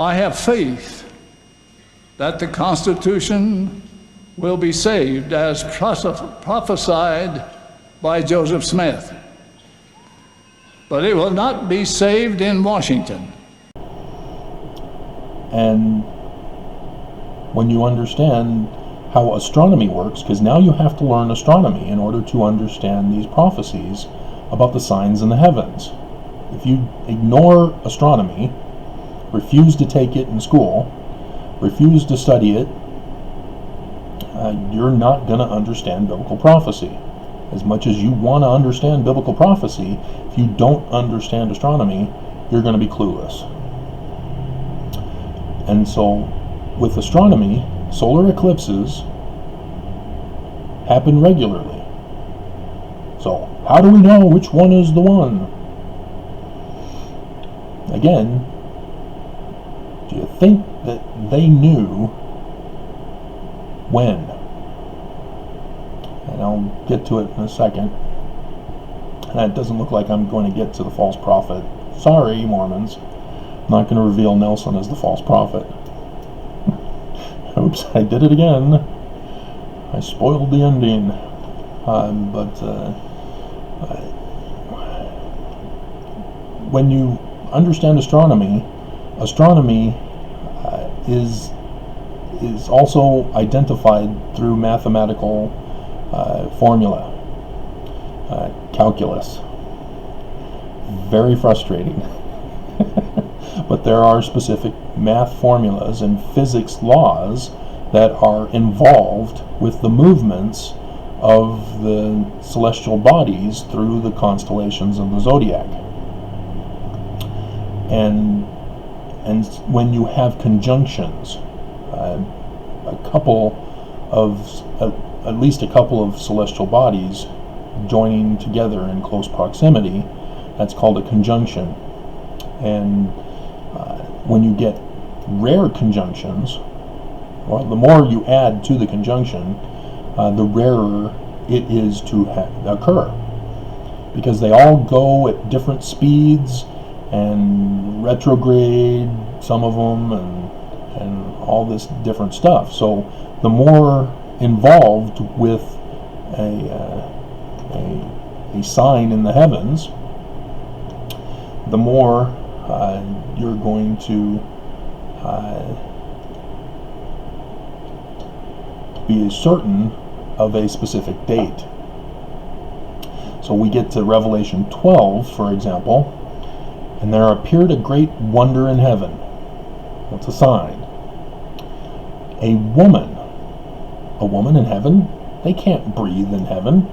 I have faith that the Constitution will be saved as prophesied by Joseph Smith. But it will not be saved in Washington. And when you understand how astronomy works, because now you have to learn astronomy in order to understand these prophecies about the signs in the heavens. If you ignore astronomy, refuse to take it in school, refuse to study it, you're not going to understand biblical prophecy. As much as you want to understand biblical prophecy, if you don't understand astronomy, you're going to be clueless. And so, with astronomy, solar eclipses happen regularly. So, how do we know which one is the one? Again, do you think that they knew when? And I'll get to it in a second. And it doesn't look like I'm going to get to the false prophet. Sorry, Mormons. I'm not going to reveal Nelson as the false prophet. Oops, I did it again. I spoiled the ending. When you understand astronomy, is also identified through mathematical formula, calculus. Very frustrating. But there are specific math formulas and physics laws that are involved with the movements of the celestial bodies through the constellations of the zodiac. And when you have conjunctions, at least a couple of celestial bodies joining together in close proximity, that's called a conjunction. And when you get rare conjunctions, or the more you add to the conjunction, the rarer it is to occur, because they all go at different speeds and retrograde, some of them, and all this different stuff. So the more involved with a sign in the heavens, the more you're going to be certain of a specific date. So we get to Revelation 12, for example, and there appeared a great wonder in heaven. What's a sign? A woman in heaven? They can't breathe in heaven.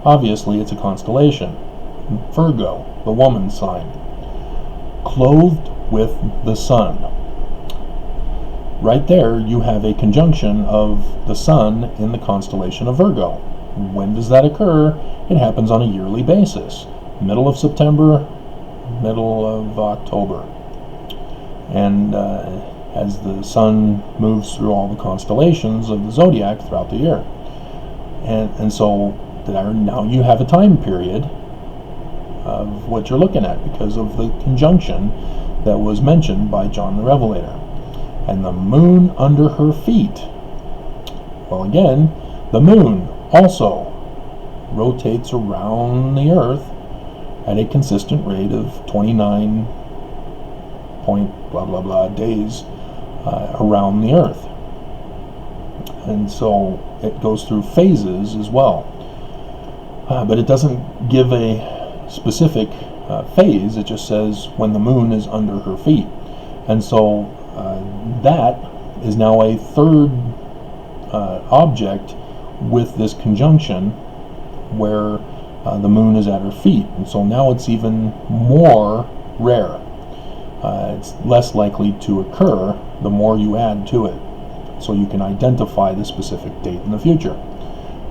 Obviously, it's a constellation. Virgo, the woman's sign. Clothed with the sun. Right there, you have a conjunction of the sun in the constellation of Virgo. When does that occur? It happens on a yearly basis. Middle of September, middle of October. And as the sun moves through all the constellations of the zodiac throughout the year. And so now you have a time period of what you're looking at because of the conjunction that was mentioned by John the Revelator. And the moon under her feet. Well, again, the moon also rotates around the earth at a consistent rate of 29 point blah blah blah days around the earth. And so it goes through phases as well. But it doesn't give a specific phase. It just says when the moon is under her feet. And so that is now a third object with this conjunction where the moon is at her feet. And so now it's even more rare. It's less likely to occur the more you add to it. So you can identify the specific date in the future.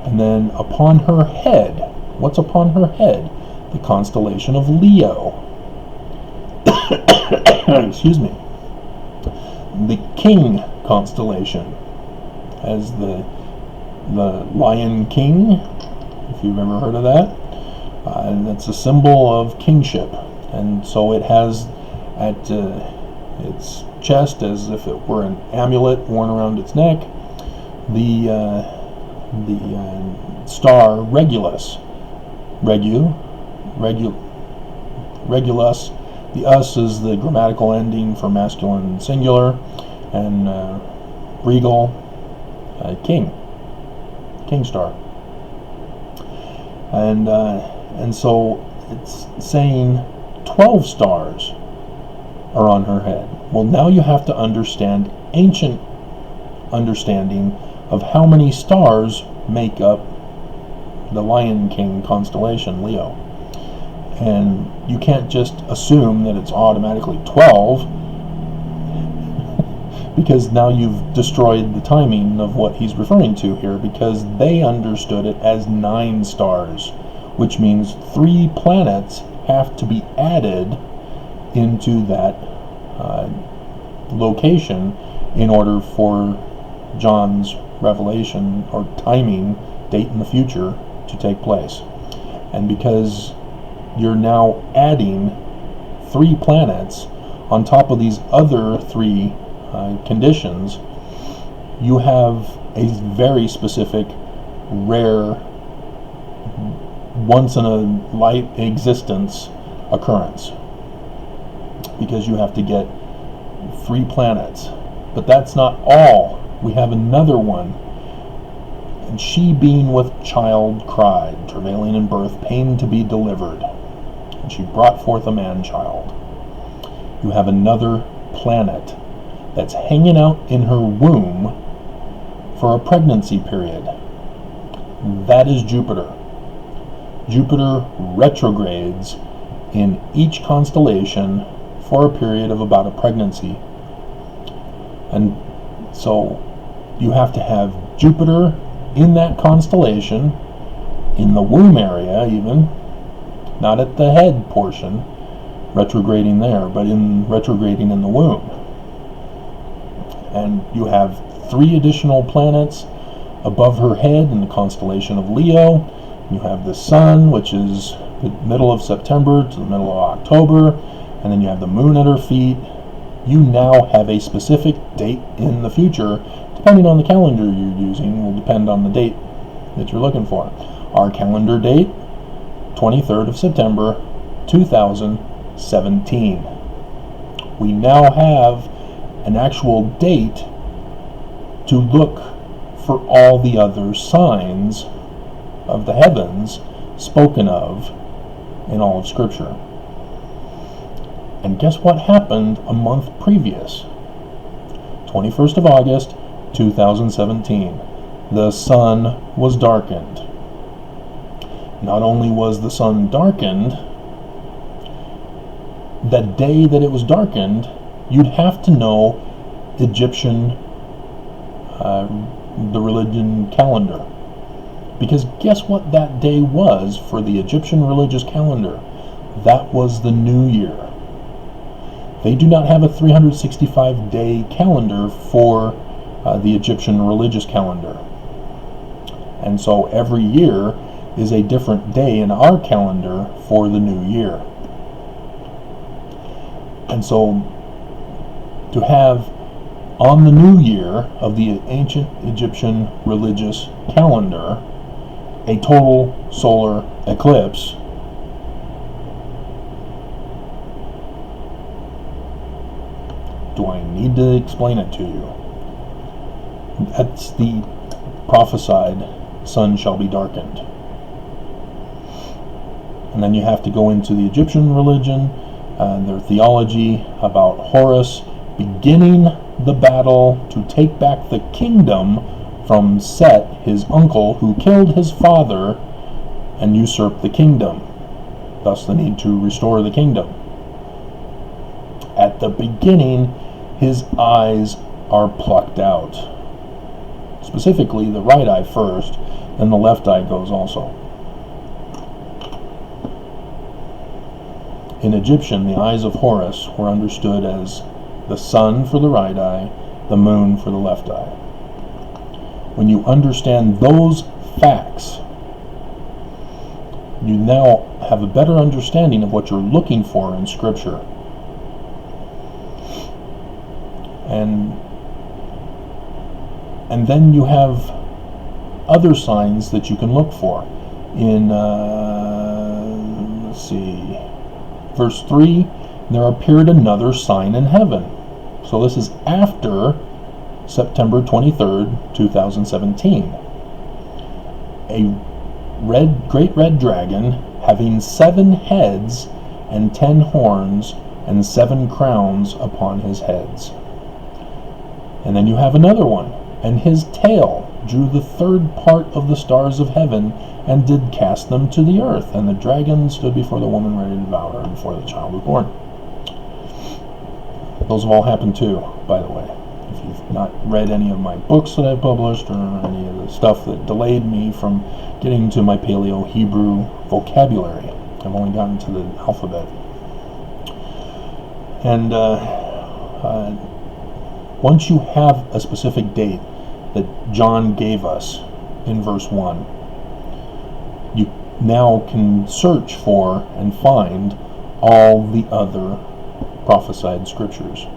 And then upon her head, what's upon her head? The constellation of Leo. Excuse me. The King constellation, as the Lion King, if you've ever heard of that. And that's a symbol of kingship. And so it has its chest as if it were an amulet worn around its neck. The star Regulus, Regulus. The us is the grammatical ending for masculine singular, and regal, king star. And so it's saying 12 stars are on her head. Well, now you have to understand ancient understanding of how many stars make up the Lion King constellation, Leo. And you can't just assume that it's automatically 12, because now you've destroyed the timing of what he's referring to here, because they understood it as 9 stars, which means 3 planets have to be added into that location in order for John's revelation or timing, date in the future, to take place. And because you're now adding 3 planets on top of these other 3 conditions, you have a very specific, rare, once in a life existence occurrence, because you have to get 3 planets. But that's not all. We have another one. And she, being with child, cried, travailing in birth, pain to be delivered. And she brought forth a man-child. You have another planet that's hanging out in her womb for a pregnancy period. That is Jupiter. Jupiter retrogrades in each constellation for a period of about a pregnancy. And so you have to have Jupiter in that constellation, in the womb area even, not at the head portion, retrograding there, but retrograding in the womb. And you have 3 additional planets above her head in the constellation of Leo. You have the sun, which is the middle of September to the middle of October, and then you have the moon at her feet. You now have a specific date in the future, depending on the calendar you're using, will depend on the date that you're looking for. Our calendar date, 23rd of September, 2017. We now have an actual date to look for all the other signs of the heavens spoken of in all of Scripture. And guess what happened a month previous? 21st of August, 2017. The sun was darkened. Not only was the sun darkened, the day that it was darkened, you'd have to know Egyptian, the religion calendar. Because guess what that day was for the Egyptian religious calendar? That was the New Year. They do not have a 365-day calendar for the Egyptian religious calendar. And so every year is a different day in our calendar for the New Year. And so to have on the New Year of the ancient Egyptian religious calendar a total solar eclipse, do I need to explain it to you? That's the prophesied sun shall be darkened. And then you have to go into the Egyptian religion, their theology about Horus beginning the battle to take back the kingdom from Set, his uncle, who killed his father and usurped the kingdom. Thus the need to restore the kingdom. At the beginning, his eyes are plucked out. Specifically, the right eye first, and the left eye goes also. In Egyptian, the eyes of Horus were understood as the sun for the right eye, the moon for the left eye. When you understand those facts, you now have a better understanding of what you're looking for in Scripture. And then you have other signs that you can look for. In let's see, verse 3, there appeared another sign in heaven. So this is after September 23rd, 2017. A great red dragon having 7 heads and 10 horns and 7 crowns upon his heads. And then you have another one, and his tail drew the 3rd part of the stars of heaven and did cast them to the earth. And the dragon stood before the woman ready to devour her before the child was born. Those have all happened too, by the way. If you've not read any of my books that I've published or any of the stuff that delayed me from getting to my Paleo-Hebrew vocabulary, I've only gotten to the alphabet. And once you have a specific date that John gave us in verse 1, you now can search for and find all the other prophesied scriptures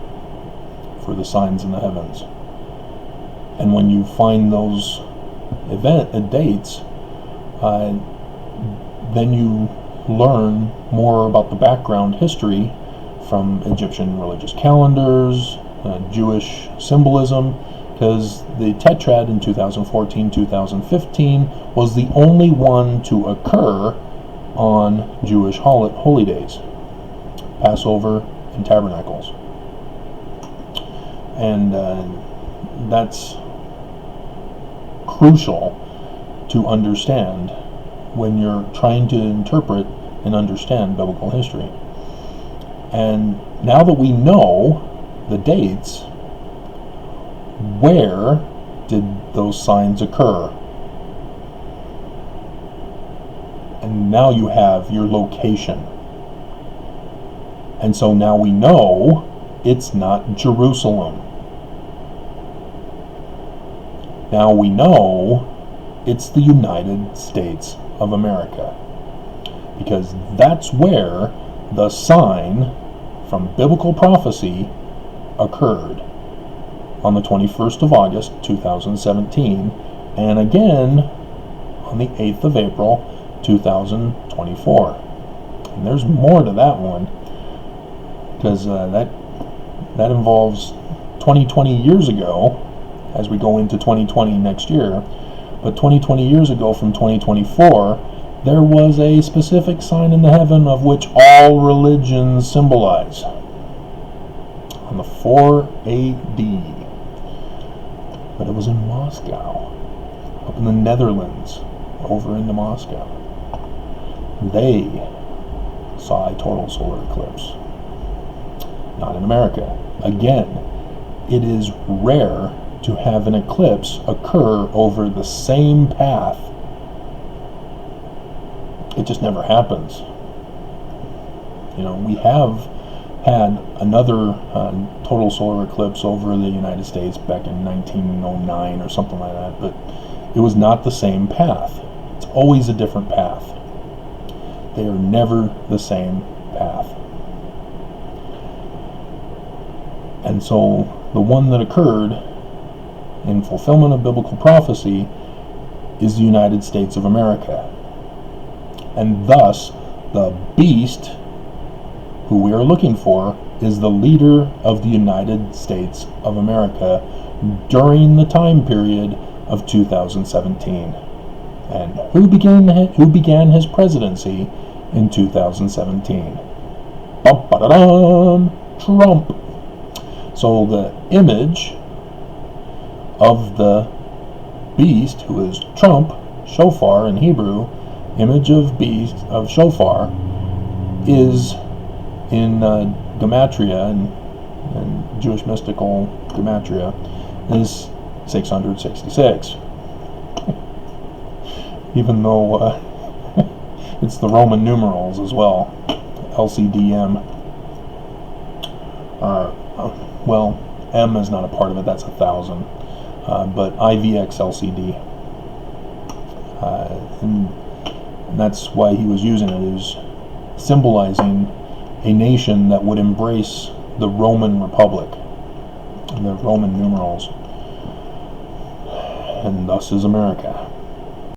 for the signs in the heavens. And when you find those dates, then you learn more about the background history from Egyptian religious calendars, Jewish symbolism, because the Tetrad in 2014-2015 was the only one to occur on Jewish holy days, Passover and Tabernacles. And that's crucial to understand when you're trying to interpret and understand biblical history. And now that we know the dates, where did those signs occur? And now you have your location. And so now we know it's not Jerusalem. Now we know it's the United States of America, because that's where the sign from biblical prophecy occurred on the 21st of August 2017, and again on the 8th of April 2024. And there's more to that one, because that involves 20 years ago, as we go into 2020 next year. But 20 years ago from 2024, there was a specific sign in the heaven of which all religions symbolize. On the 4 AD. But it was in Moscow, up in the Netherlands, over into Moscow. They saw a total solar eclipse. Not in America. Again, it is rare to have an eclipse occur over the same path. It just never happens. You know, we have had another total solar eclipse over the United States back in 1909 or something like that, but it was not the same path. It's always a different path. They are never the same path. And so the one that occurred in fulfillment of biblical prophecy is the United States of America. And thus, the beast who we are looking for is the leader of the United States of America during the time period of 2017. And who began his presidency in 2017? Bum-ba-da-dum, Trump. So the image of the beast, who is Trump, shofar in Hebrew, image of beast of shofar, is in gematria and Jewish mystical gematria is 666. Even though it's the Roman numerals as well, LCDM. Well, M is not a part of it, that's 1,000. But IVXLCD. And that's why he was using it, is symbolizing a nation that would embrace the Roman Republic. the Roman numerals. And thus is America.